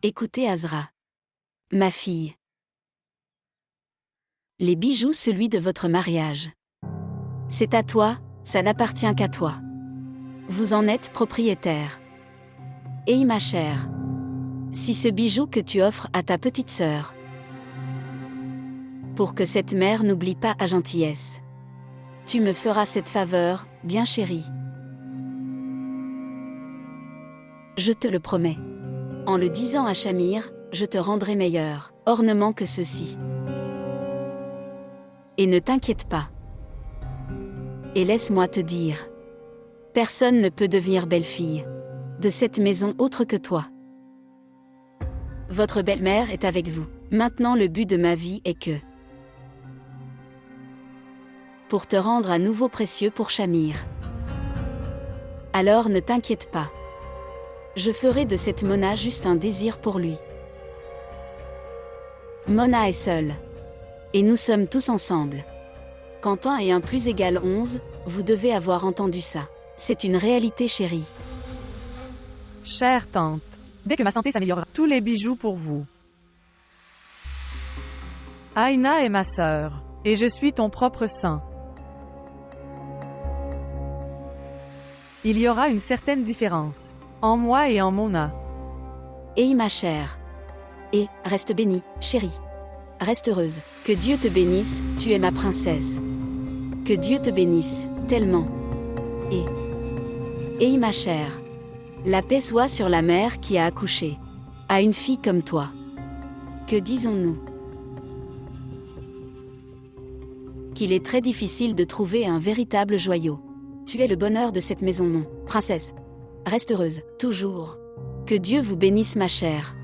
Écoutez Azra. Ma fille. Les bijoux, celui de votre mariage. C'est à toi, ça n'appartient qu'à toi. Vous en êtes propriétaire. Et ma chère. Si ce bijou que tu offres à ta petite sœur. Pour que cette mère n'oublie pas ta gentillesse. Tu me feras cette faveur, bien chérie. Je te le promets. En le disant à Shamir, je te rendrai meilleur ornement que ceux-ci. Et ne t'inquiète pas. Et laisse-moi te dire. Personne ne peut devenir belle-fille de cette maison autre que toi. Votre belle-mère est avec vous. Maintenant le but de ma vie est que... pour te rendre à nouveau précieux pour Shamir. Alors ne t'inquiète pas. Je ferai de cette Mona juste un désir pour lui. Mona est seule. Et nous sommes tous ensemble. Quand 1 et 1 plus égale 11, vous devez avoir entendu ça. C'est une réalité chérie. Chère tante, dès que ma santé s'améliorera, tous les bijoux pour vous. Aïna est ma sœur, et je suis ton propre sang. Il y aura une certaine différence en moi et en Mona. Et ma chère. Et, reste bénie, chérie. Reste heureuse. Que Dieu te bénisse, tu es ma princesse. Que Dieu te bénisse, tellement. Et ma chère. La paix soit sur la mère qui a accouché. À une fille comme toi. Que disons-nous? Qu'il est très difficile de trouver un véritable joyau. Tu es le bonheur de cette maison, non, princesse. Reste heureuse, toujours. Que Dieu vous bénisse, ma chère.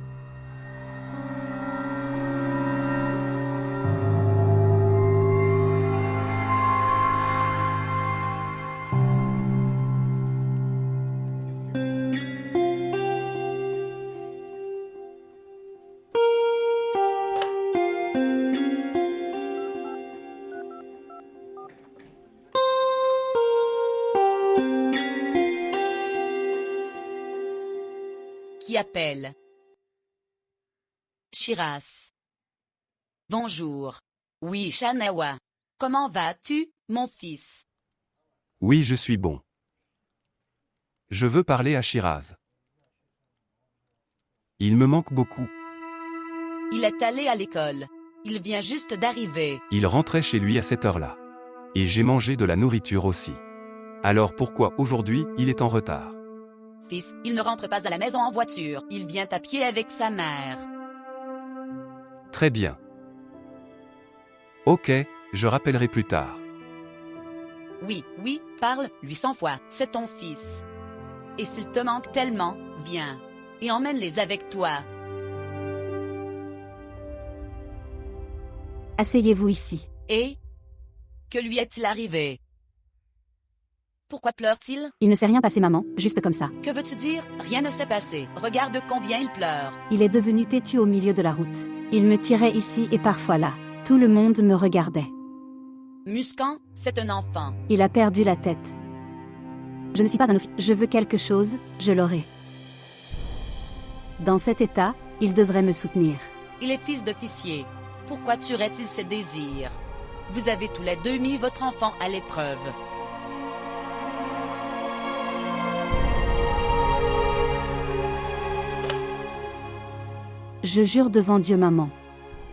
Qui appelle? Shiraz. Bonjour. Oui, Shanawa. Comment vas-tu, mon fils? Oui, je suis bon. Je veux parler à Shiraz. Il me manque beaucoup. Il est allé à l'école. Il vient juste d'arriver. Il rentrait chez lui à cette heure-là. Et j'ai mangé de la nourriture aussi. Alors pourquoi aujourd'hui il est en retard? Fils, il ne rentre pas à la maison en voiture. Il vient à pied avec sa mère. Très bien. Ok, je rappellerai plus tard. Oui, parle, lui 100 fois, c'est ton fils. Et s'il te manque tellement, viens. Et emmène-les avec toi. Asseyez-vous ici. Et? Que lui est-il arrivé? Pourquoi pleure-t-il? Il ne s'est rien passé, maman, juste comme ça. Que veux-tu dire? Rien ne s'est passé. Regarde combien il pleure. Il est devenu têtu au milieu de la route. Il me tirait ici et parfois là. Tout le monde me regardait. Muscan, c'est un enfant. Il a perdu la tête. Je ne suis pas un officier. Je veux quelque chose, je l'aurai. Dans cet état, il devrait me soutenir. Il est fils d'officier. Pourquoi tuerait-il ses désirs? Vous avez tous les deux mis votre enfant à l'épreuve. Je jure devant Dieu, maman.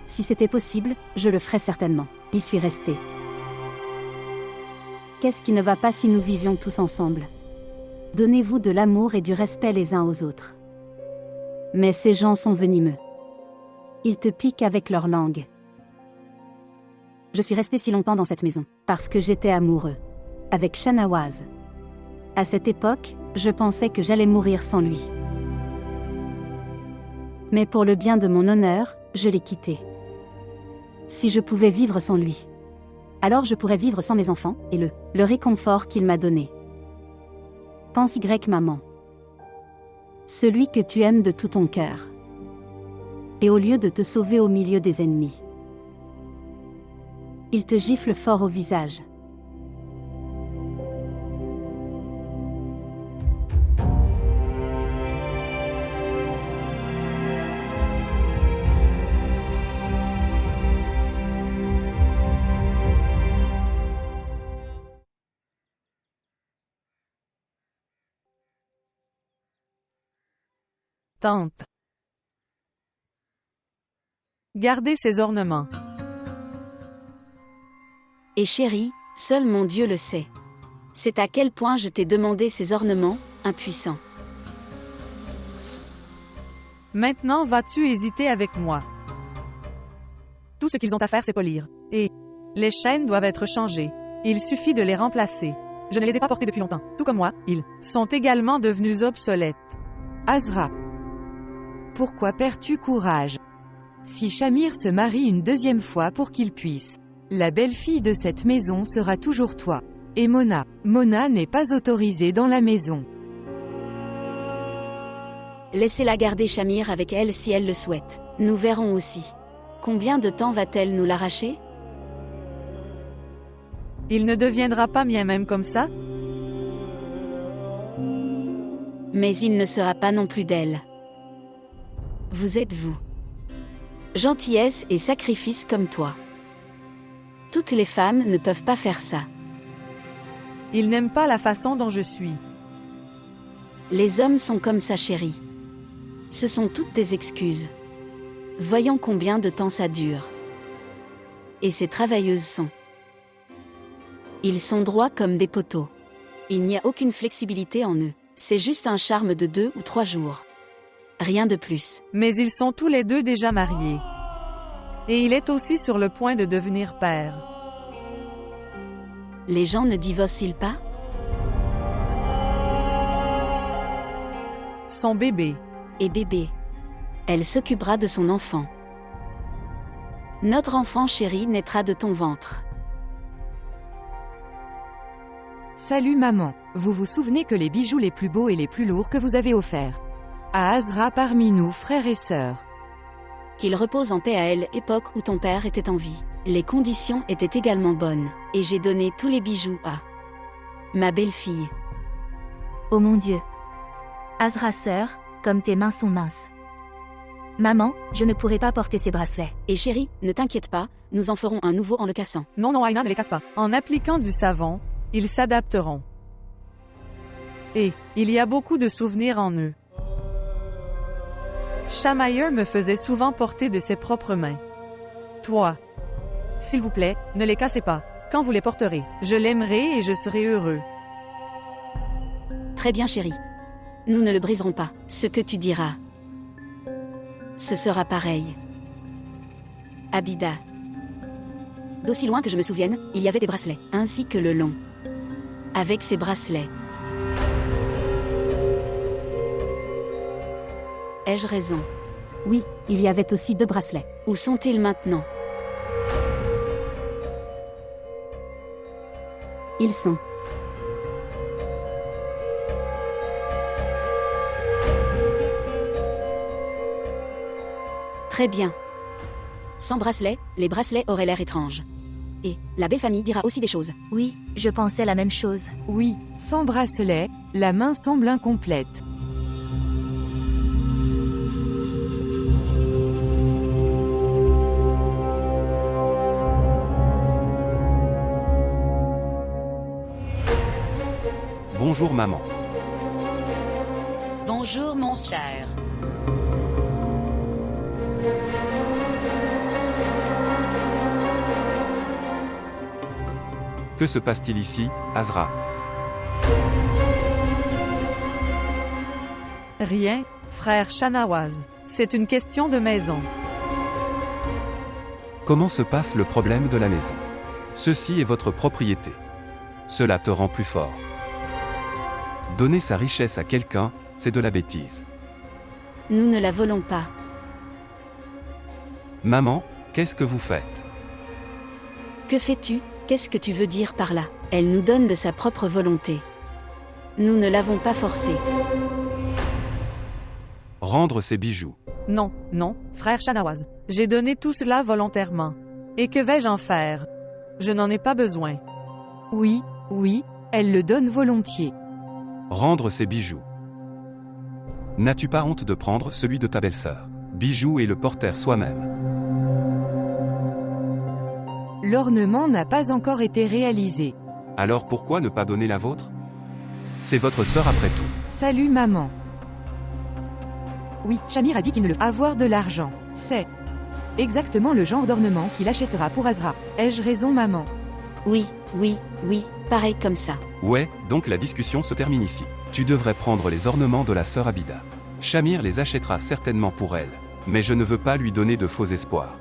Si c'était possible, je le ferais certainement. Y suis restée. Qu'est-ce qui ne va pas si nous vivions tous ensemble? Donnez-vous de l'amour et du respect les uns aux autres. Mais ces gens sont venimeux. Ils te piquent avec leur langue. Je suis restée si longtemps dans cette maison, parce que j'étais amoureux. Avec Shanawaz. À cette époque, je pensais que j'allais mourir sans lui. Mais pour le bien de mon honneur, je l'ai quitté. Si je pouvais vivre sans lui, alors je pourrais vivre sans mes enfants, et le réconfort qu'il m'a donné. Pense maman. Celui que tu aimes de tout ton cœur. Et au lieu de te sauver au milieu des ennemis, il te gifle fort au visage. Tante. Gardez ces ornements. Et chérie, seul mon Dieu le sait. C'est à quel point je t'ai demandé ces ornements, impuissant. Maintenant vas-tu hésiter avec moi? Tout ce qu'ils ont à faire c'est polir. Et les chaînes doivent être changées. Il suffit de les remplacer. Je ne les ai pas portés depuis longtemps. Tout comme moi, ils sont également devenus obsolètes. Azra. Pourquoi perds-tu courage? Si Shamir se marie une deuxième fois pour qu'il puisse. La belle-fille de cette maison sera toujours toi. Et Mona. Mona n'est pas autorisée dans la maison. Laissez-la garder Shamir avec elle si elle le souhaite. Nous verrons aussi. Combien de temps va-t-elle nous l'arracher? Il ne deviendra pas mien même comme ça? Mais il ne sera pas non plus d'elle. Vous êtes vous. Gentillesse et sacrifice comme toi. Toutes les femmes ne peuvent pas faire ça. Il n'aime pas la façon dont je suis. Les hommes sont comme ça, chérie. Ce sont toutes des excuses. Voyons combien de temps ça dure. Et ces travailleuses sont. Ils sont droits comme des poteaux. Il n'y a aucune flexibilité en eux. C'est juste un charme de 2 ou 3 jours. Rien de plus. Mais ils sont tous les deux déjà mariés. Et il est aussi sur le point de devenir père. Les gens ne divorcent-ils pas? Son bébé. Et bébé. Elle s'occupera de son enfant. Notre enfant chéri naîtra de ton ventre. Salut maman. Vous vous souvenez que les bijoux les plus beaux et les plus lourds que vous avez offerts à Azra parmi nous frères et sœurs. Qu'il repose en paix à elle, époque où ton père était en vie. Les conditions étaient également bonnes, et j'ai donné tous les bijoux à ma belle-fille. Oh mon Dieu. Azra sœur, comme tes mains sont minces. Maman, je ne pourrai pas porter ces bracelets. Et chérie, ne t'inquiète pas, nous en ferons un nouveau en le cassant. Non, non, Aina, ne les casse pas. En appliquant du savon, ils s'adapteront. Et il y a beaucoup de souvenirs en eux. Shamayer me faisait souvent porter de ses propres mains. Toi. S'il vous plaît, ne les cassez pas. Quand vous les porterez, je l'aimerai et je serai heureux. Très bien chérie. Nous ne le briserons pas. Ce que tu diras. Ce sera pareil. Abida. D'aussi loin que je me souvienne, il y avait des bracelets, ainsi que le long. Avec ces bracelets. Ai-je raison? Oui, il y avait aussi 2 bracelets. Où sont-ils maintenant? Ils sont. Très bien. Sans bracelet, les bracelets auraient l'air étranges. Et la belle famille dira aussi des choses. Oui, je pensais la même chose. Oui, sans bracelet, la main semble incomplète. Bonjour maman. Bonjour mon cher. Que se passe-t-il ici, Azra? Rien, frère Shanawaz. C'est une question de maison. Comment se passe le problème de la maison? Ceci est votre propriété. Cela te rend plus fort. Donner sa richesse à quelqu'un, c'est de la bêtise. Nous ne la volons pas. Maman, qu'est-ce que vous faites? Que fais-tu? Qu'est-ce que tu veux dire par là? Elle nous donne de sa propre volonté. Nous ne l'avons pas forcée. Rendre ses bijoux. Non, non, frère Shanawaz. J'ai donné tout cela volontairement. Et que vais-je en faire? Je n'en ai pas besoin. Oui, oui, elle le donne volontiers. Rendre ses bijoux. N'as-tu pas honte de prendre celui de ta belle-sœur? Bijoux et le porter soi-même. L'ornement n'a pas encore été réalisé. Alors pourquoi ne pas donner la vôtre? C'est votre sœur après tout. Salut maman. Oui, Shamir a dit qu'il ne le... Avoir de l'argent. C'est exactement le genre d'ornement qu'il achètera pour Azra. Ai-je raison, maman? Oui, oui, oui, pareil comme ça. Ouais, donc la discussion se termine ici. Tu devrais prendre les ornements de la sœur Abida. Shamir les achètera certainement pour elle, mais je ne veux pas lui donner de faux espoirs.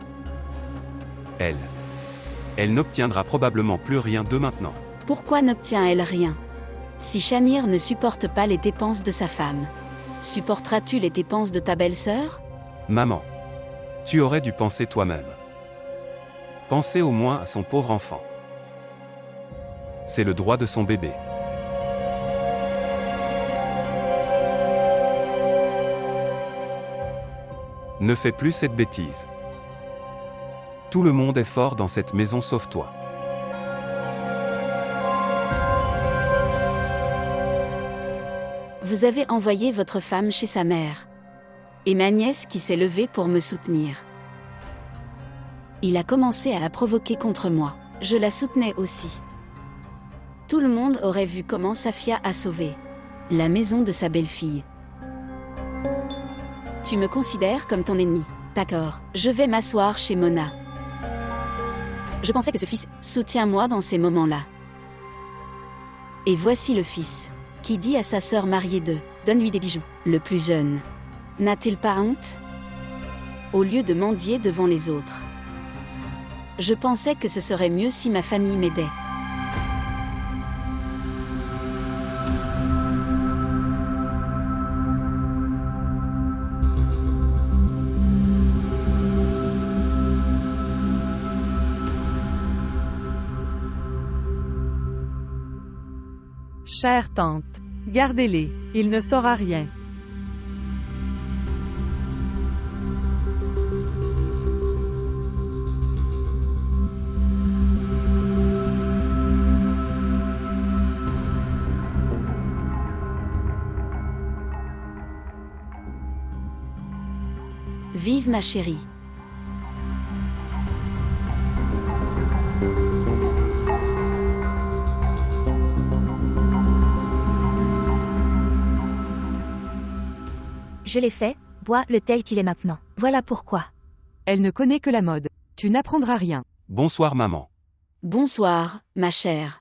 Elle n'obtiendra probablement plus rien de maintenant. Pourquoi n'obtient-elle rien? Si Shamir ne supporte pas les dépenses de sa femme, supporteras-tu les dépenses de ta belle-sœur? Maman, tu aurais dû penser toi-même. Pensez au moins à son pauvre enfant. C'est le droit de son bébé. Ne fais plus cette bêtise. Tout le monde est fort dans cette maison sauf toi. Vous avez envoyé votre femme chez sa mère. Et ma nièce qui s'est levée pour me soutenir. Il a commencé à la provoquer contre moi. Je la soutenais aussi. Tout le monde aurait vu comment Safia a sauvé la maison de sa belle-fille. Tu me considères comme ton ennemi. D'accord, je vais m'asseoir chez Mona. Je pensais que ce fils soutient-moi dans ces moments-là. Et voici le fils qui dit à sa sœur mariée donne-lui des bijoux. Le plus jeune n'a-t-il pas honte? Au lieu de mendier devant les autres. Je pensais que ce serait mieux si ma famille m'aidait. Chère tante, gardez-les, il ne saura rien. Vive ma chérie. Je l'ai fait, bois le tel qu'il est maintenant. Voilà pourquoi. Elle ne connaît que la mode. Tu n'apprendras rien. Bonsoir maman. Bonsoir, ma chère.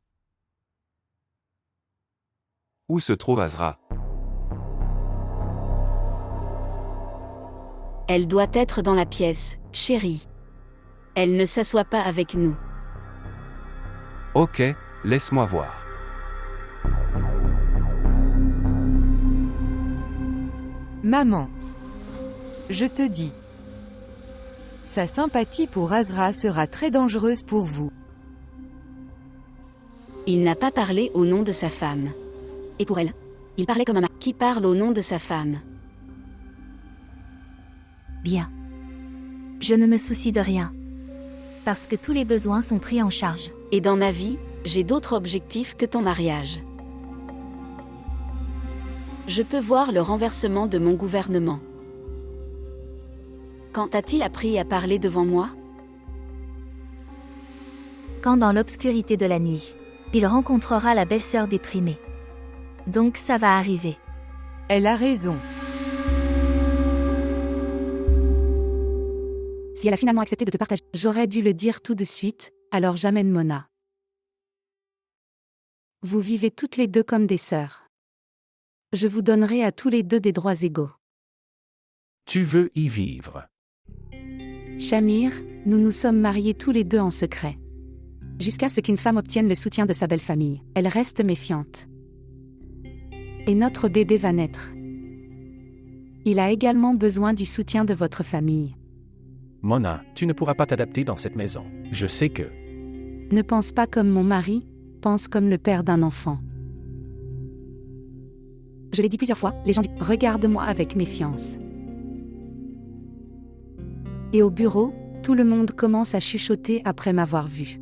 Où se trouve Azra? Elle doit être dans la pièce, chérie. Elle ne s'assoit pas avec nous. Ok, laisse-moi voir. Maman. Je te dis. Sa sympathie pour Azra sera très dangereuse pour vous. Il n'a pas parlé au nom de sa femme. Et pour elle, il parlait comme un mari qui parle au nom de sa femme. Bien. Je ne me soucie de rien. Parce que tous les besoins sont pris en charge. Et dans ma vie, j'ai d'autres objectifs que ton mariage. Je peux voir le renversement de mon gouvernement. Quand a-t-il appris à parler devant moi? Quand dans l'obscurité de la nuit, il rencontrera la belle-sœur déprimée. Donc ça va arriver. Elle a raison. Si elle a finalement accepté de te partager, j'aurais dû le dire tout de suite, alors j'amène Mona. Vous vivez toutes les deux comme des sœurs. Je vous donnerai à tous les deux des droits égaux. Tu veux y vivre. Shamir, nous nous sommes mariés tous les deux en secret. Jusqu'à ce qu'une femme obtienne le soutien de sa belle famille. Elle reste méfiante. Et notre bébé va naître. Il a également besoin du soutien de votre famille. Mona, tu ne pourras pas t'adapter dans cette maison. Je sais que... Ne pense pas comme mon mari, pense comme le père d'un enfant. Je l'ai dit plusieurs fois, les gens disent « Regarde-moi avec méfiance ». Et au bureau, tout le monde commence à chuchoter après m'avoir vu.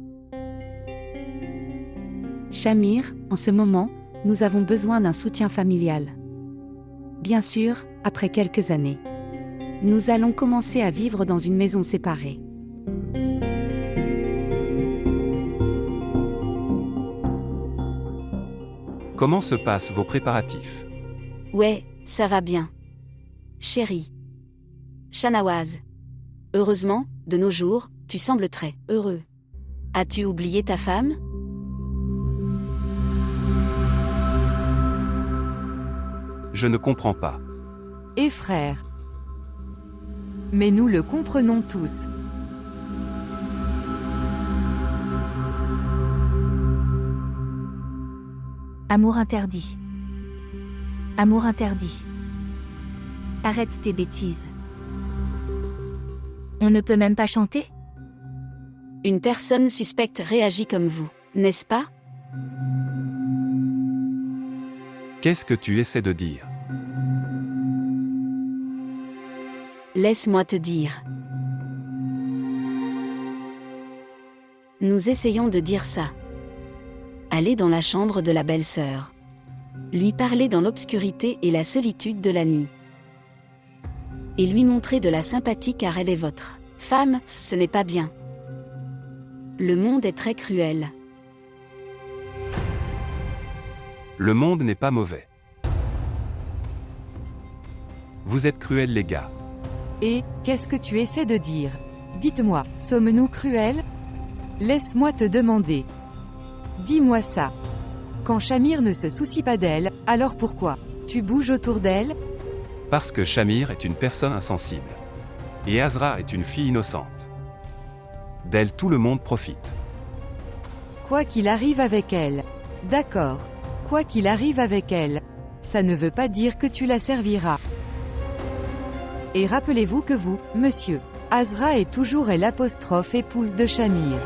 Shamir, en ce moment, nous avons besoin d'un soutien familial. Bien sûr, après quelques années. Nous allons commencer à vivre dans une maison séparée. Comment se passent vos préparatifs? Ouais, ça va bien. Chérie. Shahnawaz. Heureusement, de nos jours, tu sembles très heureux. As-tu oublié ta femme? Je ne comprends pas. Et frère. Mais nous le comprenons tous. Amour interdit. Amour interdit. Arrête tes bêtises. On ne peut même pas chanter? Une personne suspecte réagit comme vous, n'est-ce pas? Qu'est-ce que tu essaies de dire? Laisse-moi te dire. Nous essayons de dire ça. Aller dans la chambre de la belle-sœur. Lui parler dans l'obscurité et la solitude de la nuit. Et lui montrer de la sympathie car elle est votre femme, ce n'est pas bien. Le monde est très cruel. Le monde n'est pas mauvais. Vous êtes cruels les gars. Et, qu'est-ce que tu essaies de dire? Dites-moi, sommes-nous cruels? Laisse-moi te demander. Dis-moi ça. Quand Shamir ne se soucie pas d'elle, alors pourquoi? Tu bouges autour d'elle? Parce que Shamir est une personne insensible. Et Azra est une fille innocente. D'elle tout le monde profite. Quoi qu'il arrive avec elle. D'accord. Quoi qu'il arrive avec elle. Ça ne veut pas dire que tu la serviras. Et rappelez-vous que vous, monsieur, Azra est toujours l'apostrophe épouse de Shamir.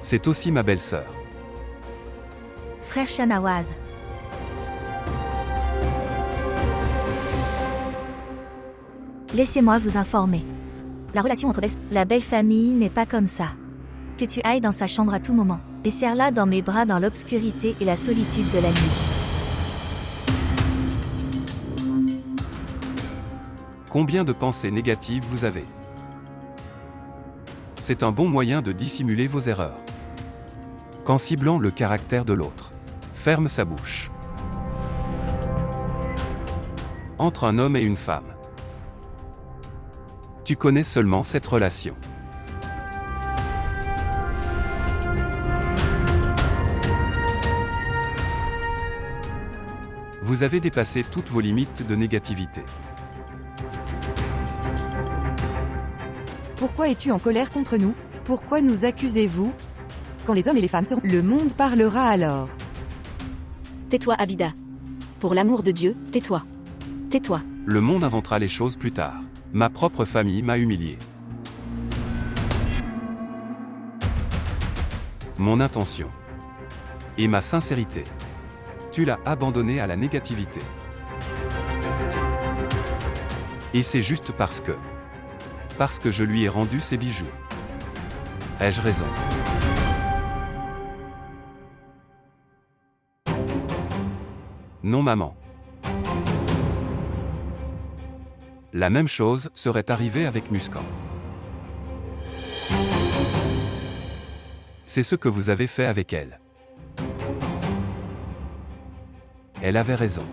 C'est aussi ma belle-sœur. Frère Shahnawaz. Laissez-moi vous informer. La relation entre la belle famille n'est pas comme ça. Que tu ailles dans sa chambre à tout moment, et serre-la dans mes bras dans l'obscurité et la solitude de la nuit. Combien de pensées négatives vous avez? C'est un bon moyen de dissimuler vos erreurs. Qu'en ciblant le caractère de l'autre. Ferme sa bouche. Entre un homme et une femme. Tu connais seulement cette relation. Vous avez dépassé toutes vos limites de négativité. Pourquoi es-tu en colère contre nous? Pourquoi nous accusez-vous? Quand les hommes et les femmes seront, le monde parlera alors. Tais-toi, Abida. Pour l'amour de Dieu, tais-toi. Tais-toi. Le monde inventera les choses plus tard. Ma propre famille m'a humilié. Mon intention et ma sincérité. Tu l'as abandonné à la négativité. Et c'est juste parce que je lui ai rendu ses bijoux. Ai-je raison? Non, maman. La même chose serait arrivée avec Muskan. C'est ce que vous avez fait avec elle. Elle avait raison.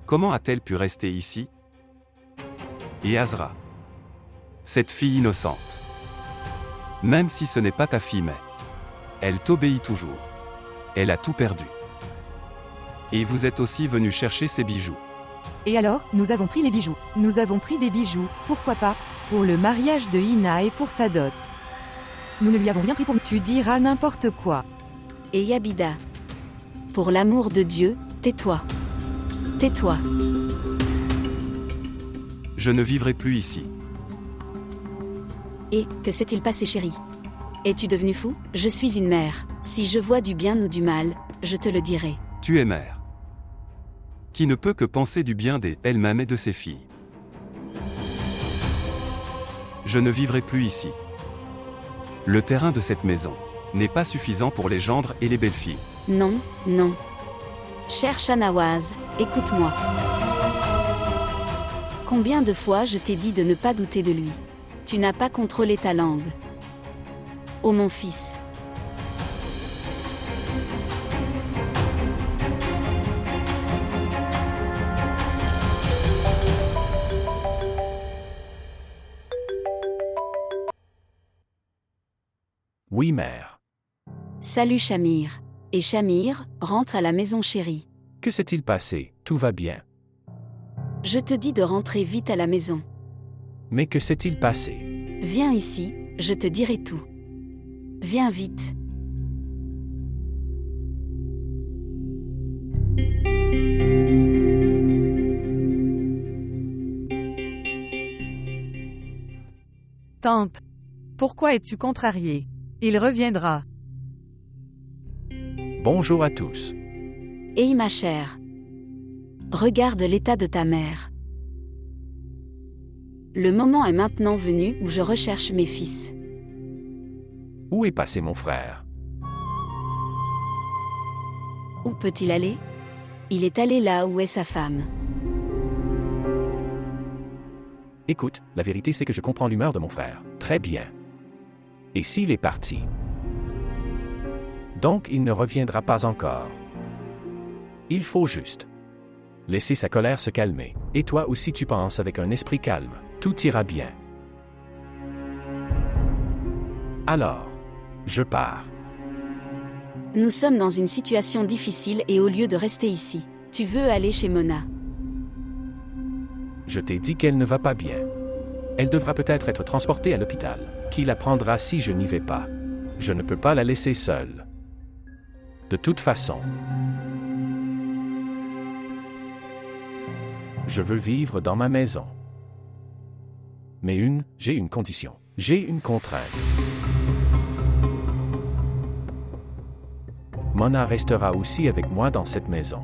Comment a-t-elle pu rester ici? Et Azra, cette fille innocente. Même si ce n'est pas ta fille, mais elle t'obéit toujours. Elle a tout perdu. Et vous êtes aussi venu chercher ses bijoux. Et alors, nous avons pris les bijoux. Nous avons pris des bijoux, pourquoi pas? Pour le mariage de Ina et pour sa dot. Nous ne lui avons rien pris pour... Tu diras n'importe quoi. Et Yabida. Pour l'amour de Dieu, tais-toi. Tais-toi. Je ne vivrai plus ici. Et, que s'est-il passé, chérie? Es-tu devenu fou? Je suis une mère. Si je vois du bien ou du mal, je te le dirai. Tu es mère. Qui ne peut que penser du bien d'elle-même et de ses filles. Je ne vivrai plus ici. Le terrain de cette maison n'est pas suffisant pour les gendres et les belles-filles. Non, non. Cher Shahnawaz, écoute-moi. Combien de fois je t'ai dit de ne pas douter de lui? Tu n'as pas contrôlé ta langue. Ô mon fils. Oui, mère. Salut Shamir. Et Shamir, rentre à la maison chérie. Que s'est-il passé? Tout va bien. Je te dis de rentrer vite à la maison. Mais que s'est-il passé? Viens ici, je te dirai tout. Viens vite. Tante, pourquoi es-tu contrariée? Il reviendra. Bonjour à tous. Hey ma chère. Regarde l'état de ta mère. Le moment est maintenant venu où je recherche mes fils. Où est passé mon frère? Où peut-il aller? Il est allé là où est sa femme. Écoute, la vérité c'est que je comprends l'humeur de mon frère. Très bien. Et s'il est parti? Donc il ne reviendra pas encore. Il faut juste laisser sa colère se calmer. Et toi aussi tu penses avec un esprit calme. Tout ira bien. Alors, je pars. Nous sommes dans une situation difficile et au lieu de rester ici, tu veux aller chez Mona. Je t'ai dit qu'elle ne va pas bien. Elle devra peut-être être transportée à l'hôpital. Qui la prendra si je n'y vais pas? Je ne peux pas la laisser seule. De toute façon, je veux vivre dans ma maison. Mais j'ai une condition. J'ai une contrainte. Mona restera aussi avec moi dans cette maison.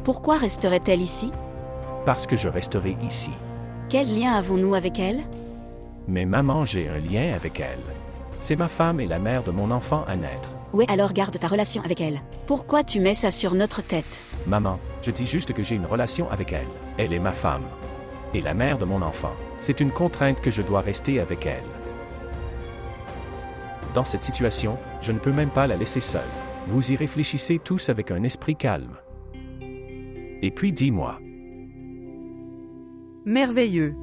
Pourquoi resterait-elle ici? Parce que je resterai ici. Quel lien avons-nous avec elle? Mais maman, j'ai un lien avec elle. C'est ma femme et la mère de mon enfant à naître. Ouais, alors garde ta relation avec elle. Pourquoi tu mets ça sur notre tête? Maman, je dis juste que j'ai une relation avec elle. Elle est ma femme. Et la mère de mon enfant. C'est une contrainte que je dois rester avec elle. Dans cette situation, je ne peux même pas la laisser seule. Vous y réfléchissez tous avec un esprit calme. Et puis dis-moi. Merveilleux.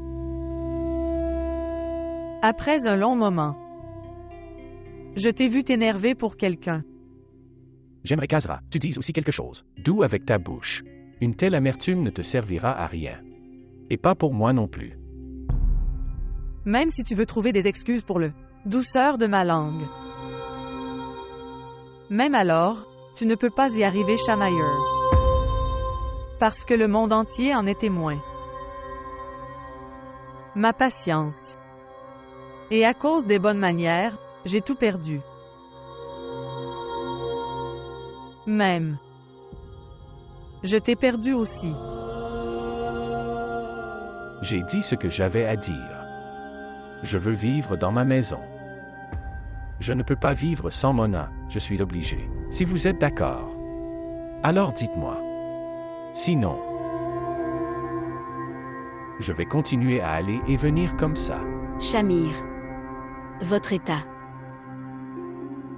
Après un long moment. Je t'ai vu t'énerver pour quelqu'un. J'aimerais qu'Azra, tu dises aussi quelque chose. Doux avec ta bouche. Une telle amertume ne te servira à rien. Et pas pour moi non plus. Même si tu veux trouver des excuses pour le douceur de ma langue. Même alors, tu ne peux pas y arriver, Shamayer. Parce que le monde entier en est témoin. Ma patience. Et à cause des bonnes manières, j'ai tout perdu. Même. Je t'ai perdu aussi. J'ai dit ce que j'avais à dire. Je veux vivre dans ma maison. Je ne peux pas vivre sans Mona, je suis obligé. Si vous êtes d'accord, alors dites-moi. Sinon, je vais continuer à aller et venir comme ça. Shamir. Votre état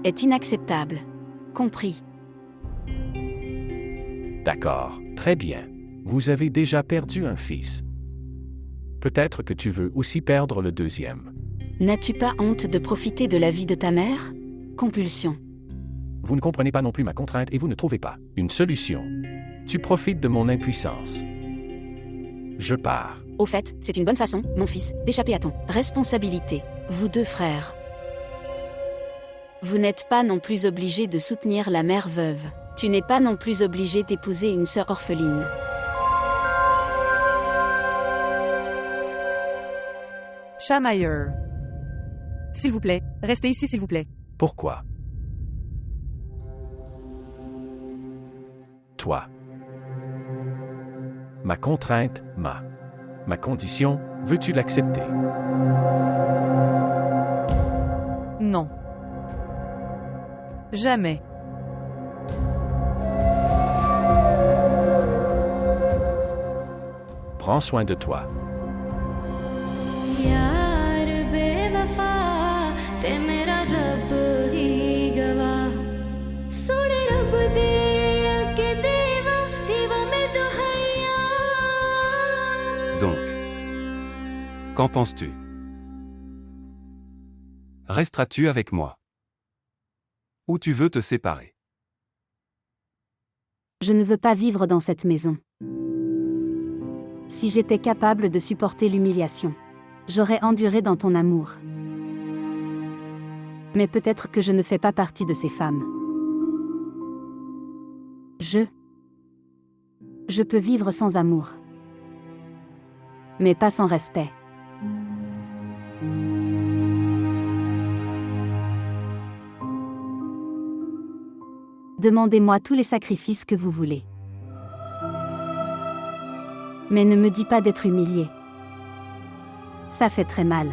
est inacceptable. Compris. D'accord, très bien. Vous avez déjà perdu un fils. Peut-être que tu veux aussi perdre le deuxième. N'as-tu pas honte de profiter de la vie de ta mère? Compulsion. Vous ne comprenez pas non plus ma contrainte et vous ne trouvez pas une solution. Tu profites de mon impuissance. Je pars. Au fait, c'est une bonne façon, mon fils, d'échapper à ton responsabilité, vous deux frères. Vous n'êtes pas non plus obligé de soutenir la mère veuve. Tu n'es pas non plus obligé d'épouser une sœur orpheline. Shamayer. S'il vous plaît, restez ici s'il vous plaît. Pourquoi? Toi. Ma contrainte, ma condition, veux-tu l'accepter? Non. Jamais. Prends soin de toi. यार बेवफा ते मेरा रब ही गवाह सोने रब दे के देवा Qu'en penses-tu? Resteras-tu avec moi? Ou tu veux te séparer? Je ne veux pas vivre dans cette maison. Si j'étais capable de supporter l'humiliation, j'aurais enduré dans ton amour. Mais peut-être que je ne fais pas partie de ces femmes. Je peux vivre sans amour. Mais pas sans respect. Demandez-moi tous les sacrifices que vous voulez. Mais ne me dis pas d'être humilié. Ça fait très mal.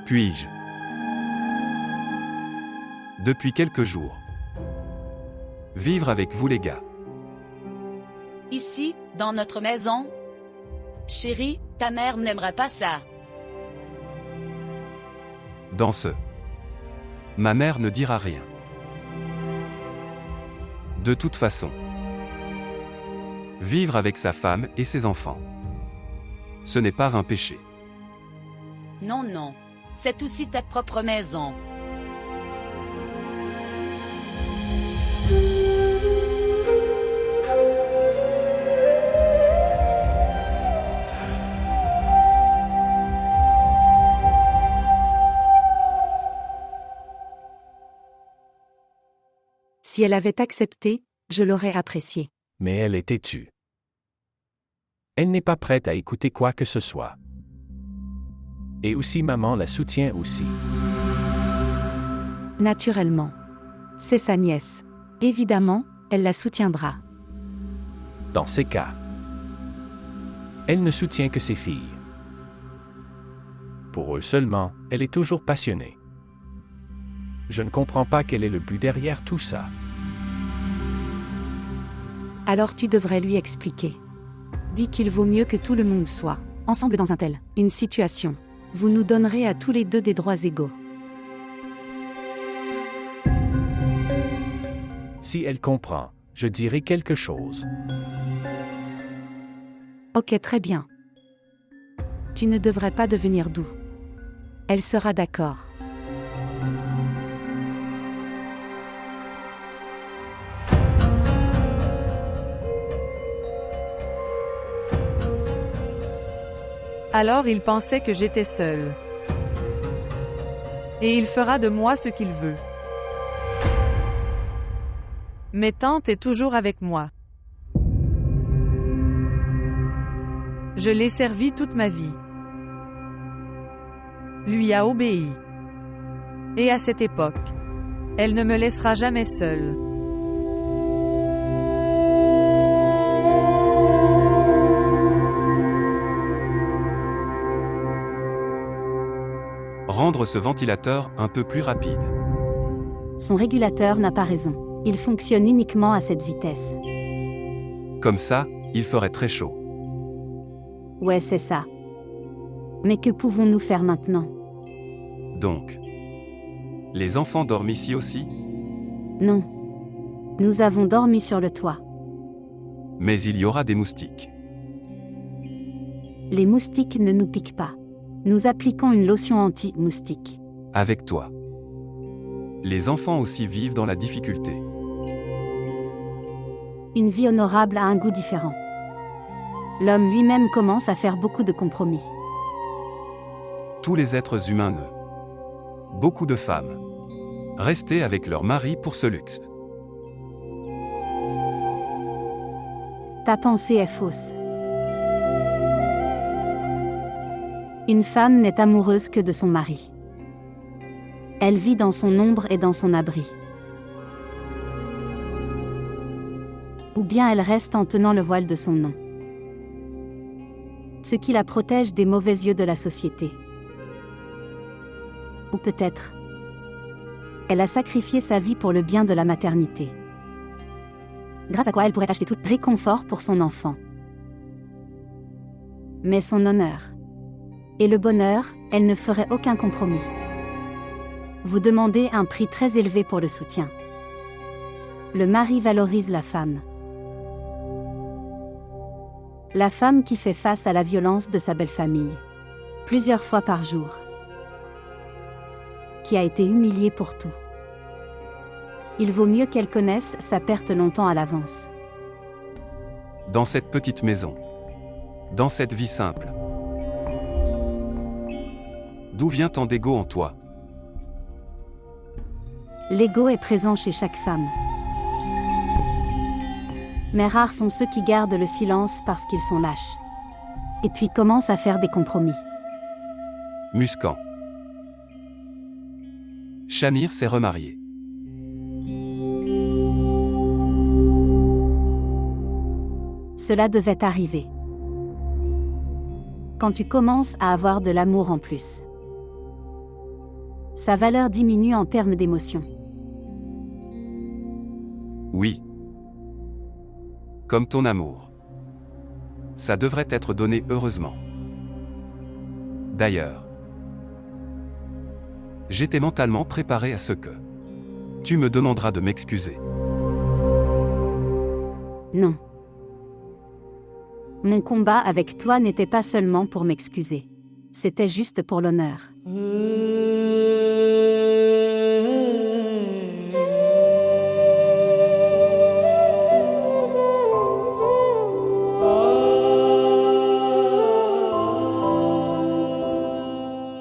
Puis-je? Depuis quelques jours. Vivre avec vous les gars. Ici, dans notre maison? Chérie, ta mère n'aimera pas ça. Dans ce. Ma mère ne dira rien. De toute façon. Vivre avec sa femme et ses enfants. Ce n'est pas un péché. Non, non. C'est aussi ta propre maison. Si elle avait accepté, je l'aurais apprécié. Mais elle est têtue. Elle n'est pas prête à écouter quoi que ce soit. Et aussi maman la soutient aussi. Naturellement. C'est sa nièce. Évidemment, elle la soutiendra. Dans ces cas, elle ne soutient que ses filles. Pour eux seulement, elle est toujours passionnée. Je ne comprends pas quel est le but derrière tout ça. Alors tu devrais lui expliquer. Dis qu'il vaut mieux que tout le monde soit ensemble dans une situation. Vous nous donnerez à tous les deux des droits égaux. Si elle comprend, je dirai quelque chose. Ok, très bien. Tu ne devrais pas devenir doux. Elle sera d'accord. Alors il pensait que j'étais seule. Et il fera de moi ce qu'il veut. Mais tante est toujours avec moi. Je l'ai servi toute ma vie. Lui a obéi. Et à cette époque, elle ne me laissera jamais seule. Rendre ce ventilateur un peu plus rapide. Son régulateur n'a pas raison. Il fonctionne uniquement à cette vitesse. Comme ça, il ferait très chaud. Ouais, c'est ça. Mais que pouvons-nous faire maintenant? Donc, les enfants dorment ici aussi? Non. Nous avons dormi sur le toit. Mais il y aura des moustiques. Les moustiques ne nous piquent pas. Nous appliquons une lotion anti-moustique. Avec toi. Les enfants aussi vivent dans la difficulté. Une vie honorable a un goût différent. L'homme lui-même commence à faire beaucoup de compromis. Tous les êtres humains beaucoup de femmes. Rester avec leur mari pour ce luxe. Ta pensée est fausse. Une femme n'est amoureuse que de son mari. Elle vit dans son ombre et dans son abri. Ou bien elle reste en tenant le voile de son nom. Ce qui la protège des mauvais yeux de la société. Ou peut-être, elle a sacrifié sa vie pour le bien de la maternité. Grâce à quoi elle pourrait acheter tout le réconfort pour son enfant. Mais son honneur et le bonheur, elle ne ferait aucun compromis. Vous demandez un prix très élevé pour le soutien. Le mari valorise la femme. La femme qui fait face à la violence de sa belle-famille. Plusieurs fois par jour. Qui a été humiliée pour tout. Il vaut mieux qu'elle connaisse sa perte longtemps à l'avance. Dans cette petite maison. Dans cette vie simple. D'où vient tant d'ego en toi? L'ego est présent chez chaque femme. Mais rares sont ceux qui gardent le silence parce qu'ils sont lâches. Et puis commencent à faire des compromis. Muscan. Shamir s'est remarié. Cela devait arriver. Quand tu commences à avoir de l'amour en plus. Sa valeur diminue en termes d'émotion. Oui. Comme ton amour. Ça devrait être donné heureusement. D'ailleurs, j'étais mentalement préparé à ce que tu me demanderas de m'excuser. Non. Mon combat avec toi n'était pas seulement pour m'excuser. C'était juste pour l'honneur.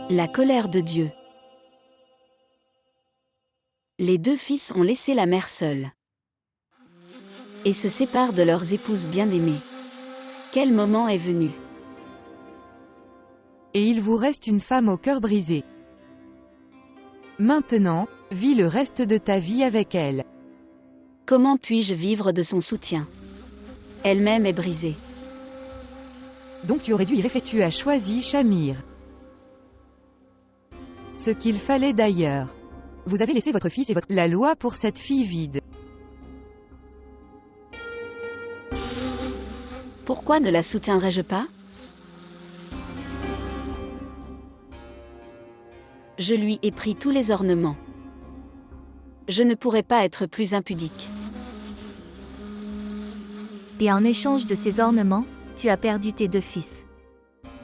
La colère de Dieu. Les deux fils ont laissé la mère seule et se séparent de leurs épouses bien-aimées. Quel moment est venu? Et il vous reste une femme au cœur brisé. Maintenant, vis le reste de ta vie avec elle. Comment puis-je vivre de son soutien? Elle-même est brisée. Donc tu aurais dû y réfléchir. Tu as choisi Shamir. Ce qu'il fallait d'ailleurs. Vous avez laissé votre fils et la loi pour cette fille vide. Pourquoi ne la soutiendrais-je pas? Je lui ai pris tous les ornements. Je ne pourrais pas être plus impudique. Et en échange de ces ornements, tu as perdu tes deux fils.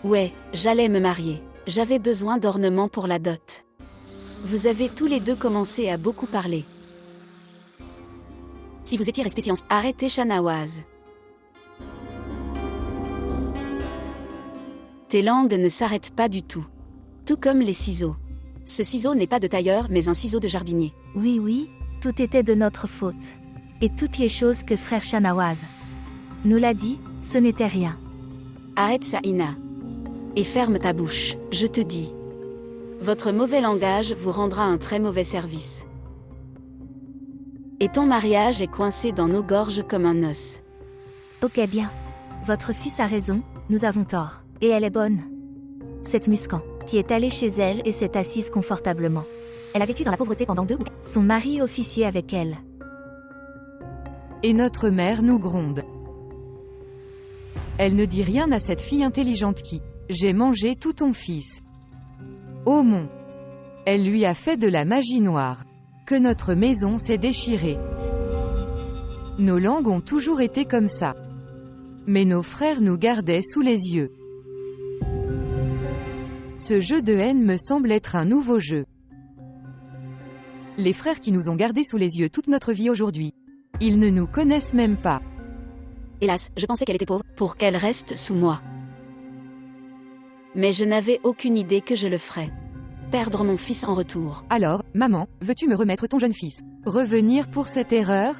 Ouais, j'allais me marier. J'avais besoin d'ornements pour la dot. Vous avez tous les deux commencé à beaucoup parler. Si vous étiez restés silencieux, arrêtez Shahnawaz. Tes langues ne s'arrêtent pas du tout. Tout comme les ciseaux. Ce ciseau n'est pas de tailleur mais un ciseau de jardinier. Oui, tout était de notre faute. Et toutes les choses que frère Shahnawaz nous l'a dit, ce n'était rien. Arrête Saïna. Et ferme ta bouche, je te dis. Votre mauvais langage vous rendra un très mauvais service. Et ton mariage est coincé dans nos gorges comme un os. Ok bien. Votre fils a raison, nous avons tort. Et elle est bonne. Cette Muscan, qui est allée chez elle et s'est assise confortablement. Elle a vécu dans la pauvreté pendant 2 ou 4. Son mari officiait avec elle. Et notre mère nous gronde. Elle ne dit rien à cette fille intelligente qui... J'ai mangé tout ton fils. Oh mon. Elle lui a fait de la magie noire. Que notre maison s'est déchirée. Nos langues ont toujours été comme ça. Mais nos frères nous gardaient sous les yeux. Ce jeu de haine me semble être un nouveau jeu. Les frères qui nous ont gardés sous les yeux toute notre vie aujourd'hui. Ils ne nous connaissent même pas. Hélas, je pensais qu'elle était pauvre, pour qu'elle reste sous moi. Mais je n'avais aucune idée que je le ferais. Perdre mon fils en retour. Alors, maman, veux-tu me remettre ton jeune fils? Revenir pour cette erreur?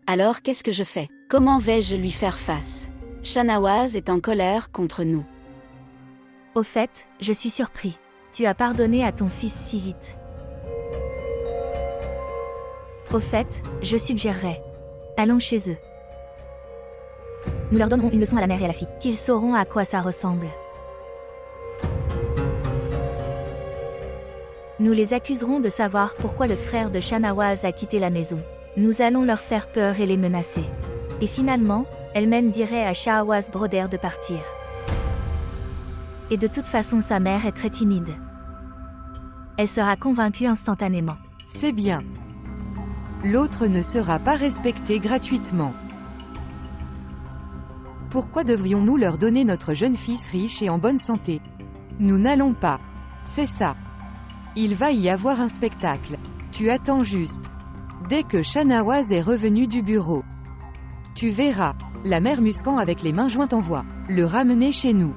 Alors qu'est-ce que je fais? Comment vais-je lui faire face? Shahnawaz est en colère contre nous. Au fait, je suis surpris. Tu as pardonné à ton fils si vite. Au fait, je suggérerais. Allons chez eux. Nous leur donnerons une leçon à la mère et à la fille. Qu'ils sauront à quoi ça ressemble. Nous les accuserons de savoir pourquoi le frère de Shahnawaz a quitté la maison. Nous allons leur faire peur et les menacer. Et finalement, elle-même dirait à Shahnawaz Broder de partir. Et de toute façon sa mère est très timide. Elle sera convaincue instantanément. C'est bien. L'autre ne sera pas respecté gratuitement. Pourquoi devrions-nous leur donner notre jeune fils riche et en bonne santé? Nous n'allons pas. C'est ça. Il va y avoir un spectacle. Tu attends juste. Dès que Shahnawaz est revenu du bureau. Tu verras. La mère Muscan avec les mains jointes envoie le ramener chez nous.